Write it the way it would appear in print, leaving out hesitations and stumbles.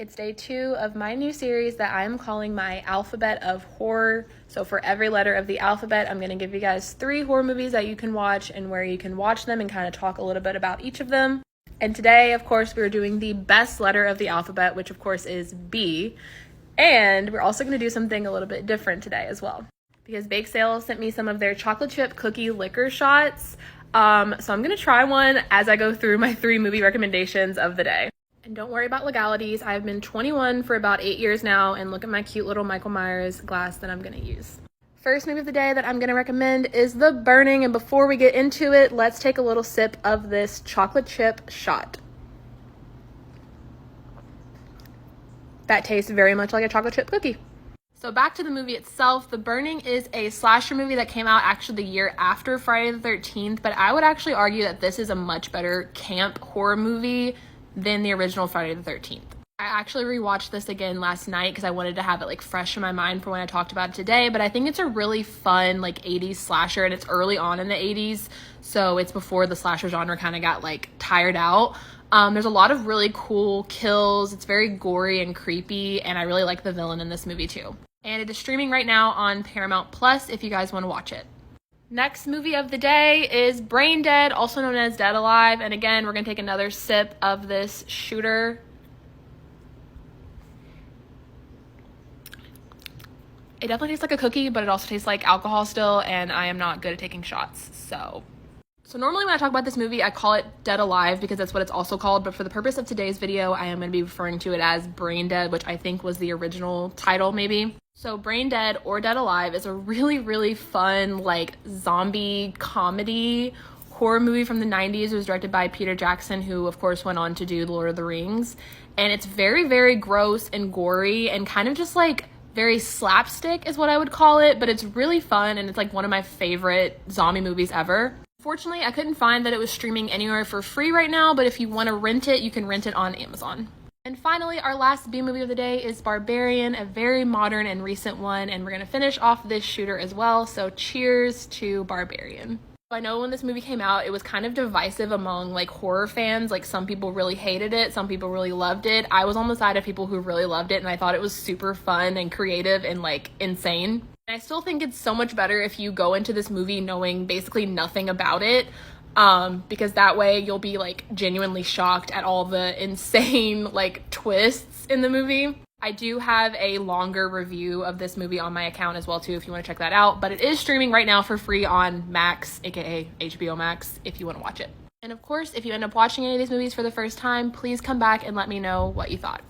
It's day 2 of my new series that I am calling my Alphabet of Horror. So for every letter of the alphabet, I'm going to give you guys 3 horror movies that you can watch and where you can watch them and kind of talk a little bit about each of them. And today, of course, we're doing the best letter of the alphabet, which of course is B. And we're also going to do something a little bit different today as well, because Bakesale sent me some of their chocolate chip cookie liquor shots. So I'm going to try one as I go through my 3 movie recommendations of the day. And don't worry about legalities. I've been 21 for about 8 years now, and look at my cute little Michael Myers glass that I'm going to use. First movie of the day that I'm going to recommend is The Burning, and before we get into it, let's take a little sip of this chocolate chip shot. That tastes very much like a chocolate chip cookie. So back to the movie itself. The Burning is a slasher movie that came out actually the year after Friday the 13th, but I would actually argue that this is a much better camp horror movie than the original Friday the 13th. I actually rewatched this again last night because I wanted to have it like fresh in my mind for when I talked about it today, but I think it's a really fun like 80s slasher, and it's early on in the 80s, so it's before the slasher genre kind of got like tired out. There's a lot of really cool kills. It's very gory and creepy, and I really like the villain in this movie too. And it is streaming right now on Paramount Plus if you guys want to watch it. Next movie of the day is Brain Dead, also known as Dead Alive. And again, we're going to take another sip of this shooter. It definitely tastes like a cookie, but it also tastes like alcohol still, and I am not good at taking shots, so normally when I talk about this movie, I call it Dead Alive because that's what it's also called, but for the purpose of today's video, I am going to be referring to it as Brain Dead, which I think was the original title maybe. So Brain Dead or Dead Alive is a really, really fun, like, zombie comedy horror movie from the 90s. It was directed by Peter Jackson, who, of course, went on to do The Lord of the Rings. And it's very, very gross and gory and kind of just, like, very slapstick is what I would call it. But it's really fun, and it's, like, one of my favorite zombie movies ever. Fortunately, I couldn't find that it was streaming anywhere for free right now, but if you want to rent it, you can rent it on Amazon. And finally, our last B movie of the day is Barbarian, a very modern and recent one, and we're going to finish off this shooter as well, so cheers to Barbarian. I know when this movie came out, it was kind of divisive among, like, horror fans. Like, some people really hated it, some people really loved it. I was on the side of people who really loved it, and I thought it was super fun and creative and, like, insane. And I still think it's so much better if you go into this movie knowing basically nothing about it. Because that way you'll be like genuinely shocked at all the insane like twists in the movie. I do have a longer review of this movie on my account as well too if you want to check that out, but it is streaming right now for free on Max, aka HBO Max, if you want to watch it. And of course, if you end up watching any of these movies for the first time, please come back and let me know what you thought.